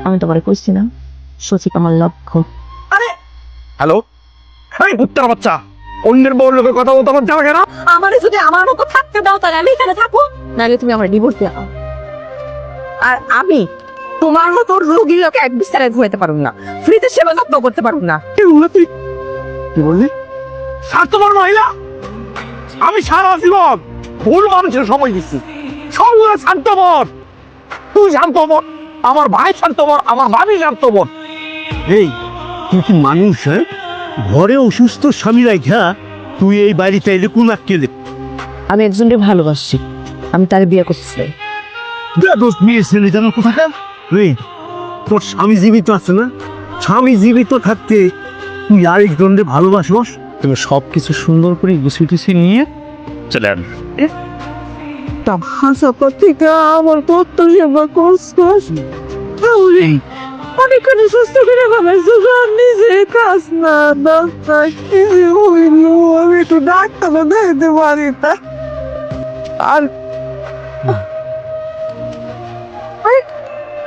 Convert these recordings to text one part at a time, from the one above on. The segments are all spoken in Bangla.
আমি তোমার কইছি না সচিব আমার লক্ষ্য। হ্যালো, এই কুত্তার বাচ্চা, অন্যের বউর লোকের কথা বলতে আমার জানা কেন? আমারে যদি আমার মতো থাকতে দাও তাহলে আমি এখানে থাকবো, নাহলে তুমি আমার ডিভোর্স দিয়ে দাও। আর আমি তোমার মতো রোগী লোক এক বিস্তারে ঘুমাইতে পারবো না, ফ্রিতে সেবা যত্ন করতে পারবো না। কি বললি? স্বার্থপর মহিলা, আমি সারা জীবন ভুল মানুষের সময় দিচ্ছি, সবগুলো স্বার্থপর। তুই স্বার্থপর, আমার ভাই স্বার্থপর, আমার ভাবি স্বার্থপর। এই তুই কি মানুষ? হ্যাঁ, ঘরে অসুস্থ স্বামী রাখা তুই এই বাড়িতে এলে কোন আক্কেলে? আমি একজনকে ভালোবাসছি, আমি তার বিয়ে করতে চাই। দোষ মেয়ে ছেলে জানো কোথাকার? এই তোর স্বামী জীবিত আছে না? স্বামী জীবিত থাকতে তুই আরেকজনকে ভালোবাসস? তুমি সব কিছু সুন্দর করে গুছিয়ে টুছিয়ে নিয়ে চলে আন। আমার কত সেবা করছিস, অনেকখানি সুস্থ করে ভাবাইছো, নিজে কাজ না হইল, আমি একটু ডাক্তার দেখাতে পারি না। আর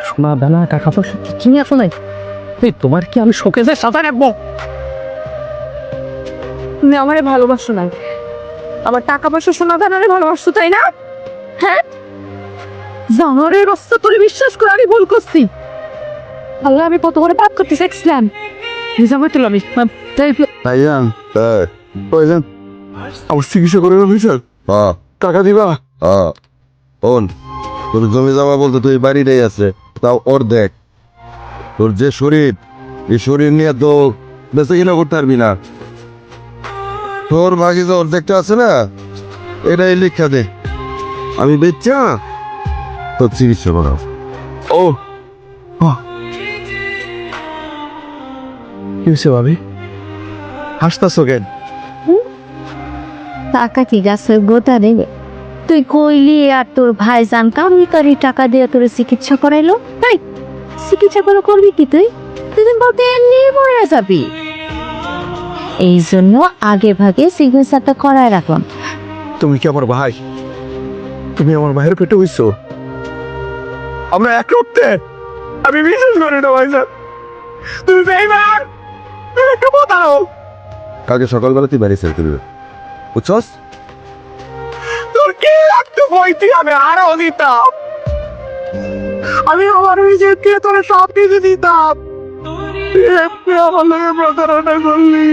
সোনা দানা টাকা পয়সা কিছু নিয়ে আসো নাই? এই তোমার কি আমি শোকেজে সাজা রাখবো? তুমি আমারে ভালোবাসো না, আমার টাকা পয়সা সোনা দানারে ভালোবাসো, তাই না? হ্যাঁ, জানোয়ারের রাস্তা তোরে বিশ্বাস করে আমি ভুল করছি। আল্লাহ, আমি কত করে পাপ করতে চাইছিলাম, হিসাব হইতে আমি ভাইজান, কইলেন আমার চিকিৎসা করে স্যার, হ্যাঁ টাকা দিবা? হ্যাঁ শোন, তোর জমি জমা বলতে তুই বাড়িটাই আছে, তাও ওর দেখ, তোর যে শরীর, এই শরীর নিয়ে তো বেঁচে কিনা করতে পারবি না। তোর বাকি যে অর্ধেকটা আছে না, এটাই লিখা দে, আমি বেচা তোর চিকিৎসা করাও। ও কি হয়েছে ভাবি, হাসতাছো কেন? টাকা কি গাছের গোটা দেবে? তুই কইলি আর তোর ভাইজান কারি টাকা দিয়ে তোর চিকিৎসা করাইলো, তাই চিকিৎসা করে করবি কি তুই? তুই দিন বলতে এমনি মরে যাবি। এই জন্য আগে ভাগে চিকিৎসাটা করায় রাখলাম। তুমি কি আমার ভাই? তুমি আমার ভাইয়ের পেটে হইছো? আমরা এক রক্তে, আমি বিশ্বাস করি না ভাইজান, তুমি বেঈমান, তুমি একটু বোঝাও। কালকে সকালবেলা তুই বাড়ি ছেড়ে দিবি, বুঝছস? তোর কি একটু বইতি আমি আরো দিতাম, আমি আমার নিজেকে তোর সব কিছু দিতাম, তুই এমনি আমার লগে প্রতারণা করলি।